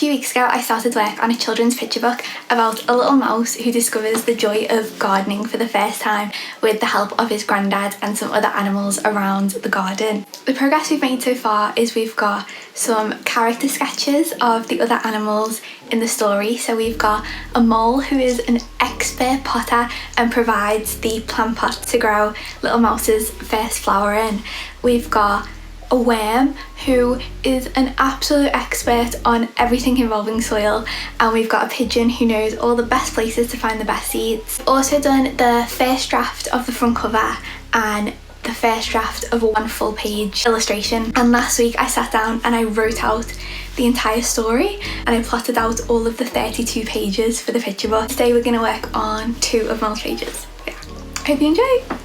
few weeks ago I started work on a children's picture book about a little mouse who discovers the joy of gardening for the first time with the help of his granddad and some other animals around the garden. The progress we've made so far is we've got some character sketches of the other animals in the story. So we've got a mole who is an expert potter and provides the plant pot to grow little mouse's first flower in. We've got a worm who is an absolute expert on everything involving soil, and we've got a pigeon who knows all the best places to find the best seeds. Also done the first draft of the front cover and the first draft of one full page illustration, and last week I sat down and I wrote out the entire story and I plotted out all of the 32 pages for the picture book. Today we're going to work on 2 of Mel's pages. Yeah. Hope you enjoy!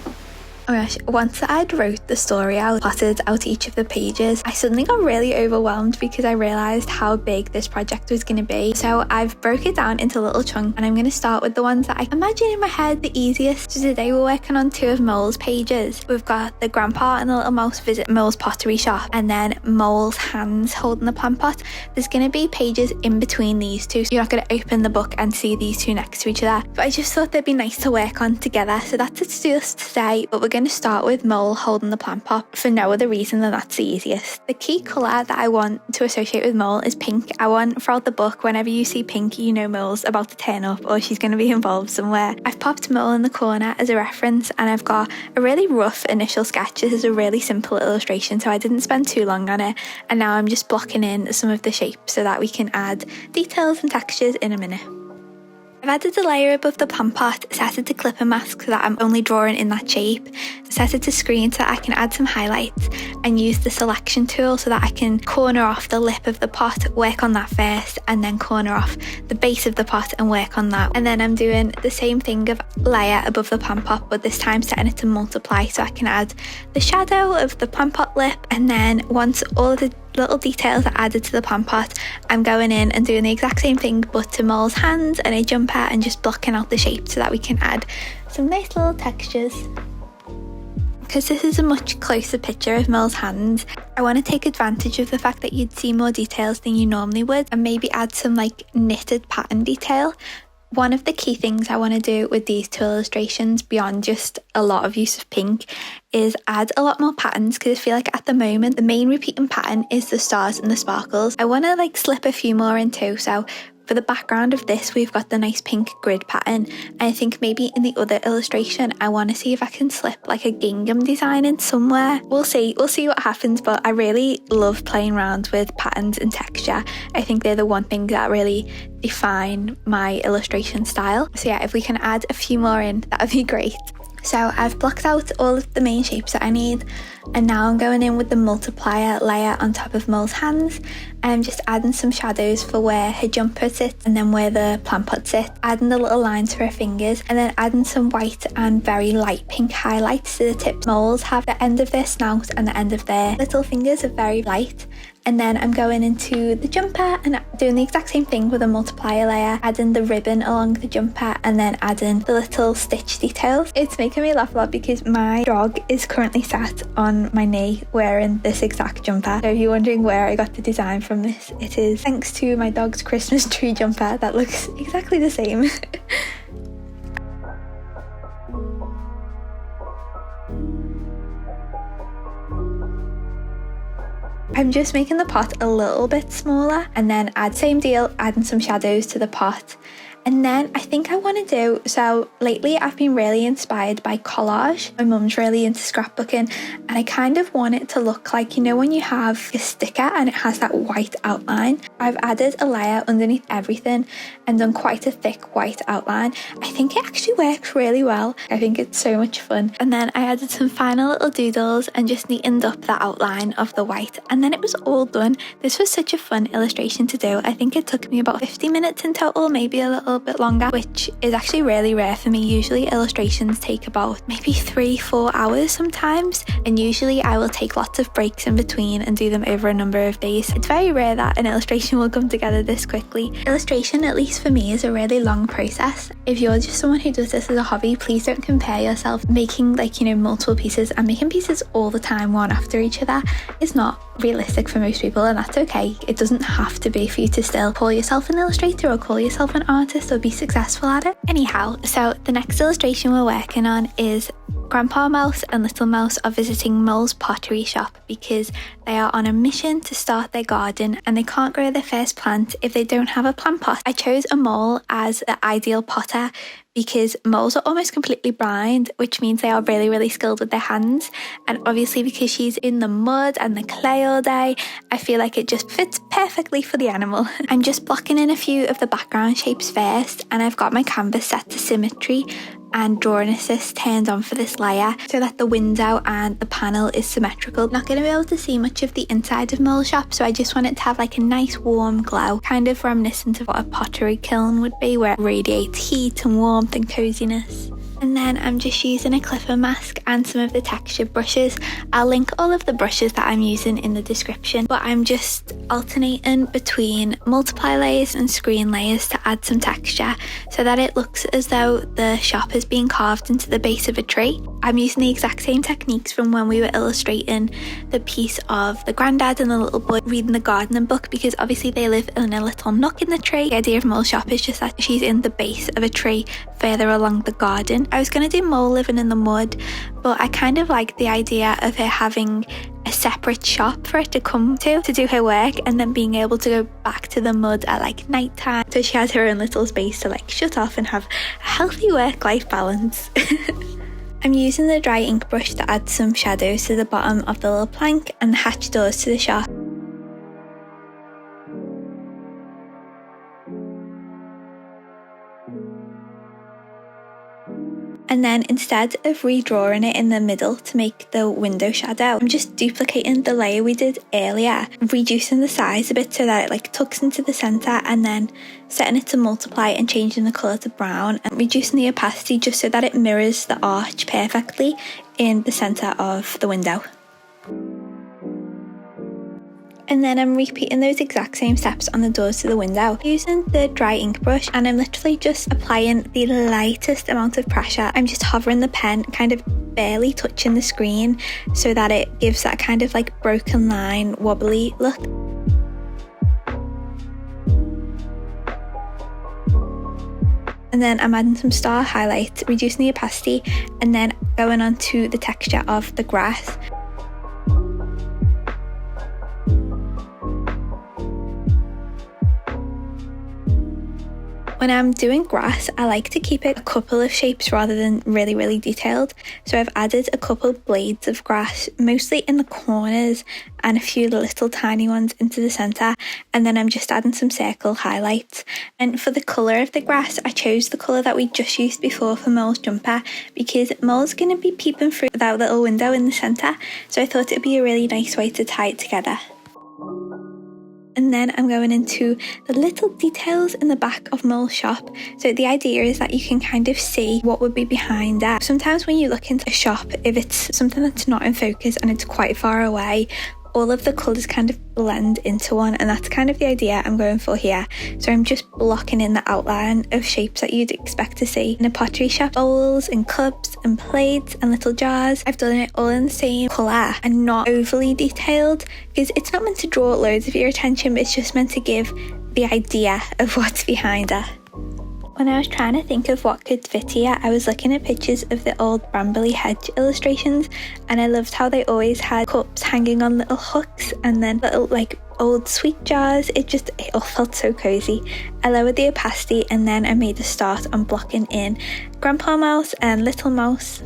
Oh my gosh, once I'd wrote the story out, plotted out each of the pages, I suddenly got really overwhelmed because I realised how big this project was going to be. So I've broke it down into little chunks, and I'm going to start with the ones that I imagine in my head the easiest. So today we're working on 2 of Mole's pages. We've got the grandpa and the little mouse visit Mole's pottery shop, and then Mole's hands holding the plant pot. There's going to be pages in between these 2, so you're not going to open the book and see these 2 next to each other. But I just thought they'd be nice to work on together, so that's it to do this today. But we're going to start with Mole holding the plant pot for no other reason than that's the easiest. The key colour that I want to associate with Mole is pink. I want throughout the book, whenever you see pink, you know Mole's about to turn up or she's going to be involved somewhere. I've popped Mole in the corner as a reference, and I've got a really rough initial sketch. This is a really simple illustration, so I didn't spend too long on it, and now I'm just blocking in some of the shapes so that we can add details and textures in a minute. I've added a layer above the plant pot, set it to clipper mask so that I'm only drawing in that shape, set it to screen so that I can add some highlights, and use the selection tool so that I can corner off the lip of the pot, work on that first, and then corner off the base of the pot and work on that. And then I'm doing the same thing of layer above the plant pot, but this time setting it to multiply so I can add the shadow of the plant pot lip, and then once all of the little details are added to the plant pot, I'm going in and doing the exact same thing but to Mole's hands and a jumper, and just blocking out the shape so that we can add some nice little textures. Because this is a much closer picture of Mole's hands, I want to take advantage of the fact that you'd see more details than you normally would and maybe add some like knitted pattern detail. One of the key things I want to do with these 2 illustrations, beyond just a lot of use of pink, is add a lot more patterns, because I feel like at the moment the main repeating pattern is the stars and the sparkles. I want to like slip a few more in too. So for the background of this, we've got the nice pink grid pattern, and I think maybe in the other illustration I want to see if I can slip like a gingham design in somewhere. We'll see what happens, but I really love playing around with patterns and texture. I think they're the one thing that really define my illustration style. So yeah, if we can add a few more in, that would be great. So I've blocked out all of the main shapes that I need, and now I'm going in with the multiplier layer on top of Mole's hands. I'm just adding some shadows for where her jumper sits and then where the plant pot sits, adding the little lines for her fingers, and then adding some white and very light pink highlights to the tips. Moles have the end of their snout and the end of their little fingers are very light. And then I'm going into the jumper and doing the exact same thing with a multiplier layer, adding the ribbon along the jumper and then adding the little stitch details. It's making me laugh a lot because my dog is currently sat on my knee wearing this exact jumper. So if you're wondering where I got the design from this, it is thanks to my dog's Christmas tree jumper that looks exactly the same. I'm just making the pot a little bit smaller, and then same deal, adding some shadows to the pot. And then I think I want to do, so lately I've been really inspired by collage. My mum's really into scrapbooking, and I kind of want it to look like, you know, when you have a sticker and it has that white outline. I've added a layer underneath everything and done quite a thick white outline. I think it actually works really well. I think it's so much fun. And then I added some final little doodles and just neatened up the outline of the white, and then it was all done. This was such a fun illustration to do. I think it took me about 50 minutes in total, maybe a little bit longer, which is actually really rare for me. Usually illustrations take about maybe 3-4 hours sometimes, and usually I will take lots of breaks in between and do them over a number of days. It's very rare that an illustration will come together this quickly. Illustration, at least for me, is a really long process. If you're just someone who does this as a hobby, please don't compare yourself. Making multiple pieces and making pieces all the time one after each other is not realistic for most people, and that's okay. It doesn't have to be for you to still call yourself an illustrator or call yourself an artist or be successful at it. Anyhow, so the next illustration we're working on is Grandpa Mouse and Little Mouse are visiting Mole's pottery shop because they are on a mission to start their garden and they can't grow their first plant if they don't have a plant pot. I chose a mole as the ideal potter because moles are almost completely blind, which means they are really, really skilled with their hands. And obviously because she's in the mud and the clay all day, I feel like it just fits perfectly for the animal. I'm just blocking in a few of the background shapes first, and I've got my canvas set to symmetry and drawing assist turned on for this layer so that the window and the panel is symmetrical. Not going to be able to see much of the inside of Mole's shop, so I just want it to have like a nice warm glow, kind of reminiscent of what a pottery kiln would be, where it radiates heat and warmth and coziness. And then I'm just using a clipper mask and some of the textured brushes. I'll link all of the brushes that I'm using in the description, but I'm just alternating between multiply layers and screen layers to add some texture so that it looks as though the shop is being carved into the base of a tree. I'm using the exact same techniques from when we were illustrating the piece of the granddad and the little boy reading the gardening book, because obviously they live in a little nook in the tree. The idea of Mole's shop is just that she's in the base of a tree further along the garden. I was going to do Mole living in the mud, but I kind of like the idea of her having a separate shop for her to come to do her work, and then being able to go back to the mud at like night time, so she has her own little space to like shut off and have a healthy work-life balance. I'm using the dry ink brush to add some shadows to the bottom of the little plank and the hatch doors to the shop. And then instead of redrawing it in the middle to make the window shadow, I'm just duplicating the layer we did earlier, reducing the size a bit so that it like tucks into the centre, and then setting it to multiply and changing the colour to brown and reducing the opacity just so that it mirrors the arch perfectly in the centre of the window. And then I'm repeating those exact same steps on the doors to the window using the dry ink brush, and I'm literally just applying the lightest amount of pressure. I'm just hovering the pen, kind of barely touching the screen, so that it gives that kind of like broken line, wobbly look. And then I'm adding some star highlights, reducing the opacity, and then going on to the texture of the grass. When I'm doing grass, I like to keep it a couple of shapes rather than really detailed. So I've added a couple of blades of grass, mostly in the corners, and a few little tiny ones into the centre. And then I'm just adding some circle highlights. And for the colour of the grass, I chose the colour that we just used before for Mole's jumper, because Mole's going to be peeping through that little window in the centre. So I thought it would be a really nice way to tie it together. And then I'm going into the little details in the back of Mole's shop. So the idea is that you can kind of see what would be behind that. Sometimes when you look into a shop, if it's something that's not in focus and it's quite far away, all of the colours kind of blend into one, and that's kind of the idea I'm going for here. So I'm just blocking in the outline of shapes that you'd expect to see in a pottery shop. Bowls and cups and plates and little jars. I've done it all in the same colour and not overly detailed, because it's not meant to draw loads of your attention, but it's just meant to give the idea of what's behind it. When I was trying to think of what could fit here, I was looking at pictures of the old Brambley hedge illustrations, and I loved how they always had cups hanging on little hooks and then little like old sweet jars. It all felt so cozy. I lowered the opacity, and then I made a start on blocking in Grandpa Mouse and Little Mouse.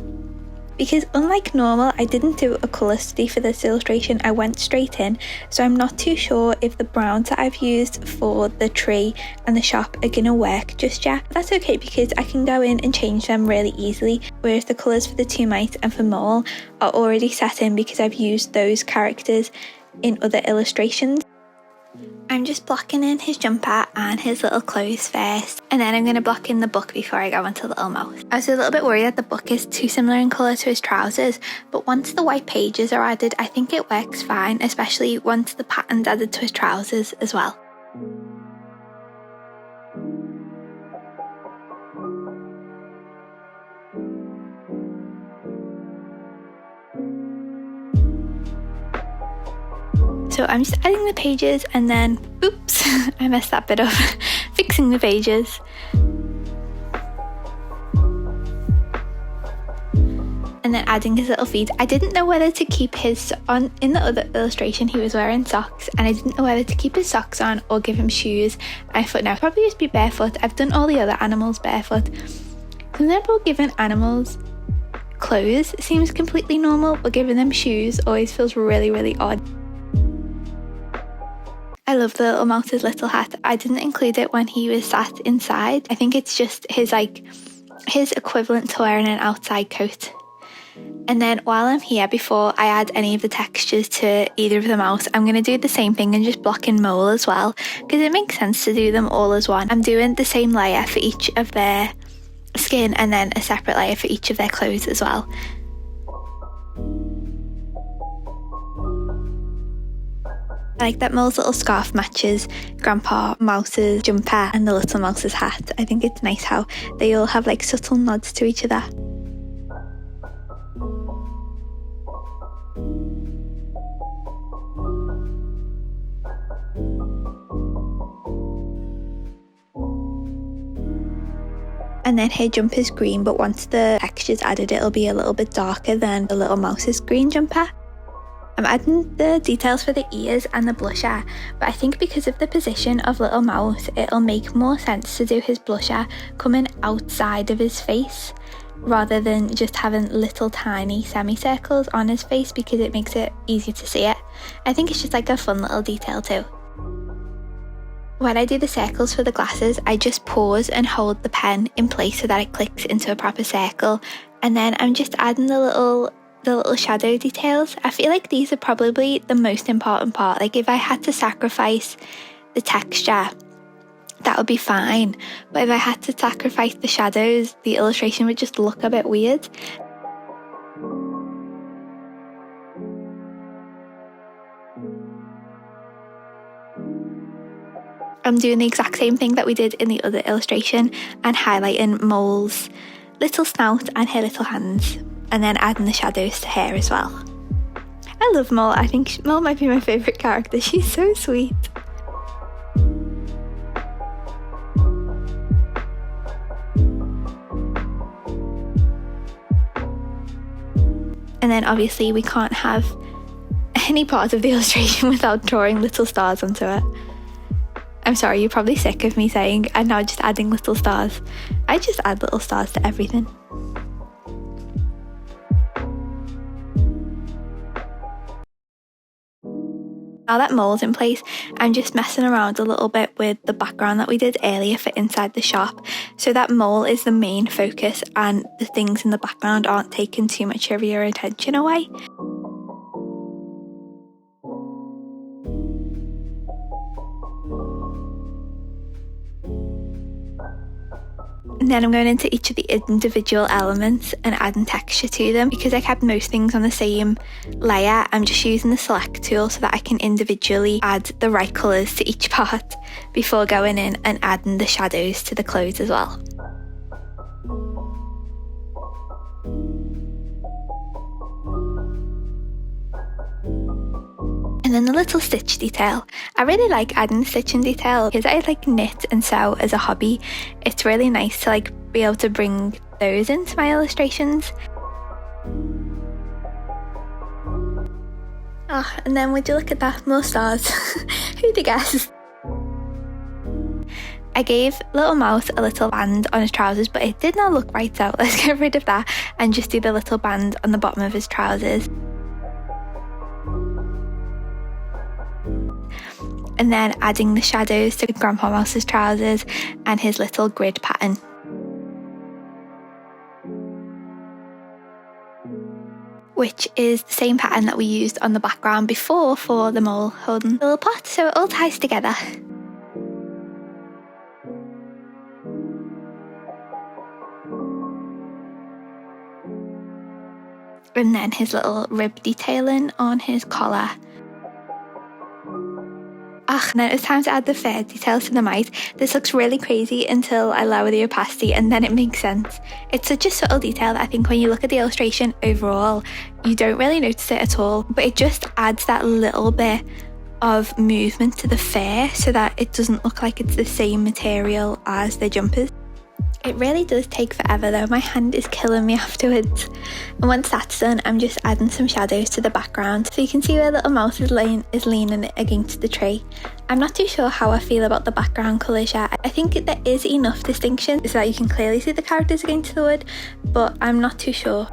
Because unlike normal, I didn't do a colour study for this illustration, I went straight in, so I'm not too sure if the browns that I've used for the tree and the shop are going to work just yet. But that's okay, because I can go in and change them really easily, whereas the colours for the two mice and for Mole are already set in because I've used those characters in other illustrations. I'm just blocking in his jumper and his little clothes first, and then I'm going to block in the book before I go into Little Mouse. I was a little bit worried that the book is too similar in colour to his trousers, but once the white pages are added, I think it works fine, especially once the pattern's added to his trousers as well. So I'm just adding the pages and then, oops, I messed that bit up, fixing the pages. And then adding his little feet. I didn't know whether to keep his on. In the other illustration he was wearing socks, and I didn't know whether to keep his socks on or give him shoes. I thought no, probably just be barefoot. I've done all the other animals barefoot. Sometimes giving animals clothes seems completely normal, but giving them shoes always feels really, really odd. I love the little mouse's little hat. I didn't include it when he was sat inside. I think it's just his equivalent to wearing an outside coat. And then while I'm here, before I add any of the textures to either of the mouse, I'm going to do the same thing and just block in mole as well, because it makes sense to do them all as one. I'm doing the same layer for each of their skin and then a separate layer for each of their clothes as well. I like that mole's little scarf matches Grandpa Mouse's jumper and the little mouse's hat. I think it's nice how they all have like subtle nods to each other. And then her jumper's green, but once the texture's added, it'll be a little bit darker than the little mouse's green jumper. I'm adding the details for the ears and the blusher, but I think because of the position of little mouse, it'll make more sense to do his blusher coming outside of his face, rather than just having little tiny semicircles on his face, because it makes it easier to see it. I think it's just like a fun little detail too. When I do the circles for the glasses, I just pause and hold the pen in place so that it clicks into a proper circle, and then I'm just adding the little shadow details. I feel like these are probably the most important part. Like if I had to sacrifice the texture, that would be fine, but if I had to sacrifice the shadows, the illustration would just look a bit weird. I'm doing the exact same thing that we did in the other illustration and highlighting Mole's little snout and her little hands, and then adding the shadows to her as well. I love Mole. I think Mole might be my favourite character. She's so sweet. And then obviously we can't have any part of the illustration without drawing little stars onto it. I'm sorry, you're probably sick of me saying I'm now just adding little stars. I just add little stars to everything. Now that Mole's in place, I'm just messing around a little bit with the background that we did earlier for inside the shop, so that Mole is the main focus and the things in the background aren't taking too much of your attention away. And then I'm going into each of the individual elements and adding texture to them. Because I kept most things on the same layer, I'm just using the select tool so that I can individually add the right colours to each part before going in and adding the shadows to the clothes as well. And then the little stitch detail. I really like adding stitching detail because I like knit and sew as a hobby. It's really nice to like be able to bring those into my illustrations. Oh, and then would you look at that, more stars. Who'd have guessed? I gave Little Mouse a little band on his trousers, but it did not look right, so let's get rid of that and just do the little band on the bottom of his trousers. And then adding the shadows to Grandpa Mouse's trousers and his little grid pattern. Which is the same pattern that we used on the background before for the mole holding the little pot, so it all ties together. And then his little rib detailing on his collar. And then it's time to add the fur details to the mite. This looks really crazy until I lower the opacity and then it makes sense. It's such a subtle detail that I think when you look at the illustration overall, you don't really notice it at all, but it just adds that little bit of movement to the fur so that it doesn't look like it's the same material as the jumpers. It really does take forever though, my hand is killing me afterwards. And once that's done, I'm just adding some shadows to the background so you can see where little mouse is leaning against the tree. I'm not too sure how I feel about the background colours yet. I think there is enough distinction so that you can clearly see the characters against the wood, but I'm not too sure.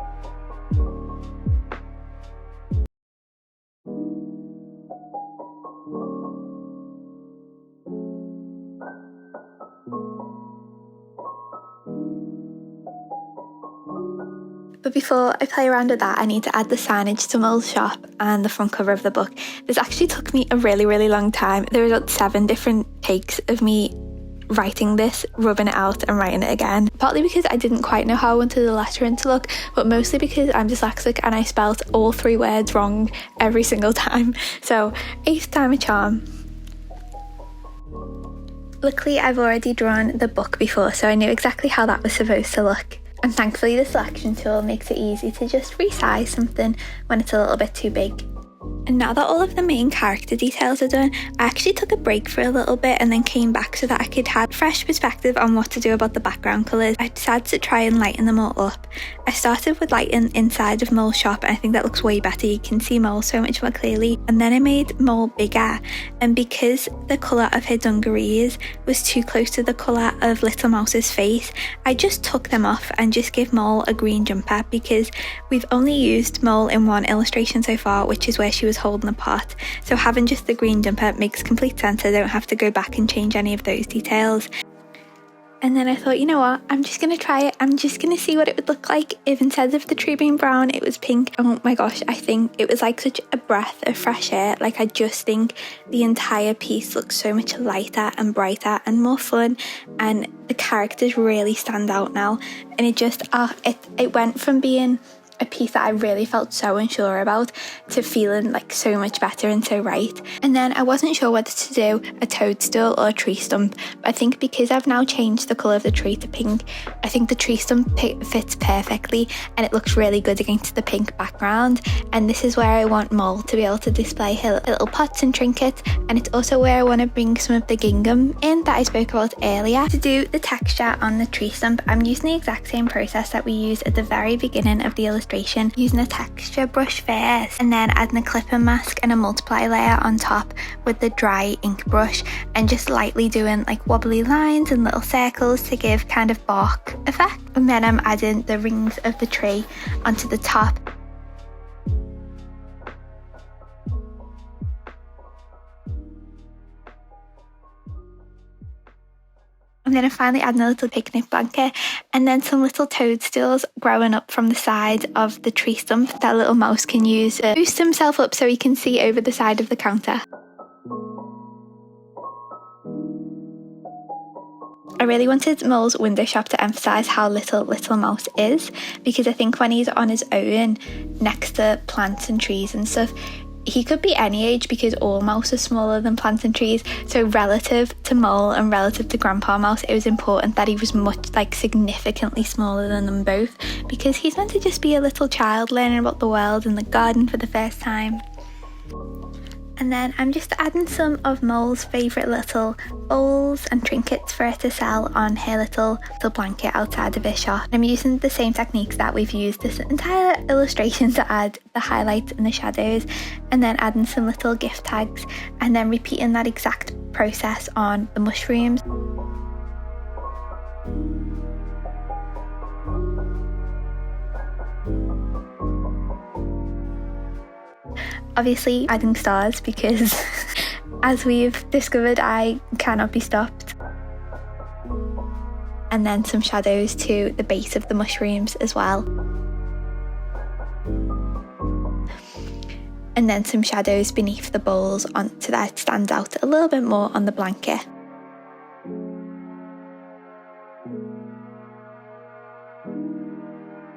But before I play around with that, I need to add the signage to Mole's shop and the front cover of the book. This actually took me a really long time. There were about 7 different takes of me writing this, rubbing it out and writing it again. Partly because I didn't quite know how I wanted the lettering to look, but mostly because I'm dyslexic and I spelt all 3 words wrong every single time. So 8th time a charm. Luckily I've already drawn the book before, so I knew exactly how that was supposed to look. And thankfully the selection tool makes it easy to just resize something when it's a little bit too big. And now that all of the main character details are done, I actually took a break for a little bit and then came back so that I could have fresh perspective on what to do about the background colours. I decided to try and lighten them all up. I started with lighting inside of Mole's shop and I think that looks way better. You can see Mole so much more clearly. And then I made Mole bigger, and because the colour of her dungarees was too close to the colour of Little Mouse's face, I just took them off and just gave Mole a green jumper because we've only used Mole in one illustration so far, which is where she was holding the pot. So having just the green jumper makes complete sense. I don't have to go back and change any of those details. And then I thought, you know what, I'm just going to try it. I'm just going to see what it would look like if instead of the tree being brown, it was pink. Oh my gosh, I think it was like such a breath of fresh air. Like I just think the entire piece looks so much lighter and brighter and more fun, and the characters really stand out now. And it just, it went from being a piece that I really felt so unsure about to feeling like so much better and so right. And then I wasn't sure whether to do a toadstool or a tree stump, but I think because I've now changed the colour of the tree to pink, I think the tree stump fits perfectly and it looks really good against the pink background. And this is where I want Mole to be able to display her little pots and trinkets, and it's also where I want to bring some of the gingham in that I spoke about earlier. To do the texture on the tree stump, I'm using the exact same process that we used at the very beginning of the illustration, using a texture brush first and then adding a clipping mask and a multiply layer on top with the dry ink brush, and just lightly doing like wobbly lines and little circles to give kind of bark effect. And then I'm adding the rings of the tree onto the top. And then I'm finally adding a little picnic blanket and then some little toadstools growing up from the side of the tree stump that little mouse can use to boost himself up so he can see over the side of the counter. I really wanted Mole's window shop to emphasise how little Mouse is, because I think when he's on his own next to plants and trees and stuff, he could be any age because all mouse are smaller than plants and trees. So relative to Mole and relative to Grandpa Mouse, it was important that he was significantly smaller than them both, because he's meant to just be a little child learning about the world and the garden for the first time. And then I'm just adding some of Mole's favourite little bowls and trinkets for her to sell on her little blanket outside of her shop. I'm using the same techniques that we've used this entire illustration to add the highlights and the shadows, and then adding some little gift tags, and then repeating that exact process on the mushrooms. Obviously adding stars because as we've discovered, I cannot be stopped. And then some shadows to the base of the mushrooms as well. And then some shadows beneath the bowls so that it stands out a little bit more on the blanket.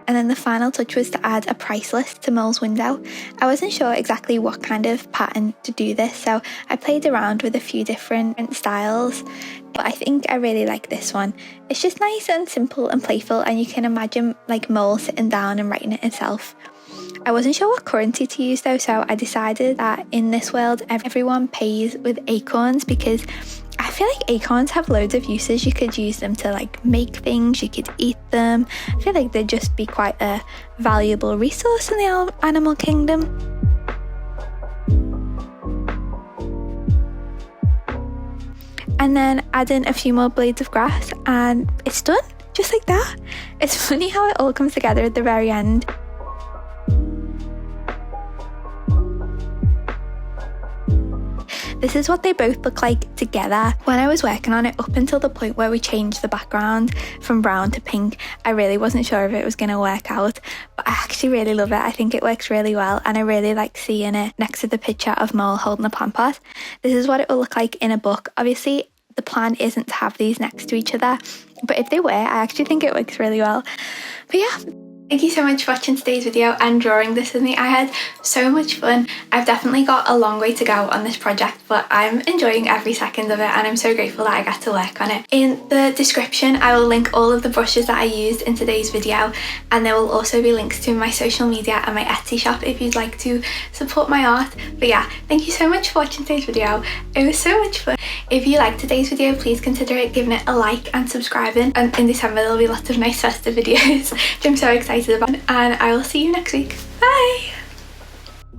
And then the final touch was to add a price list to Mole's window. I wasn't sure exactly what kind of pattern to do this, so I played around with a few different styles, but I think I really like this one. It's just nice and simple and playful, and you can imagine like Mole sitting down and writing it himself. I wasn't sure what currency to use though, so I decided that in this world everyone pays with acorns, because I feel like acorns have loads of uses. You could use them to like make things, you could eat them. I feel like they'd just be quite a valuable resource in the animal kingdom. And then add in a few more blades of grass and it's done, just like that. It's funny how it all comes together at the very end. This is what they both look like together. When I was working on it, up until the point where we changed the background from brown to pink, I really wasn't sure if it was going to work out, but I actually really love it. I think it works really well, and I really like seeing it next to the picture of Mole holding a plant pot. This is what it will look like in a book. Obviously, the plan isn't to have these next to each other, but if they were, I actually think it works really well. But yeah. Thank you so much for watching today's video and drawing this with me. I had so much fun. I've definitely got a long way to go on this project, but I'm enjoying every second of it and I'm so grateful that I got to work on it. In the description, I will link all of the brushes that I used in today's video, and there will also be links to my social media and my Etsy shop if you'd like to support my art. But yeah, thank you so much for watching today's video. It was so much fun. If you liked today's video, please consider giving it a like and subscribing. And in December, there'll be lots of nice festive videos, which I'm so excited about. And I will see you next week. Bye!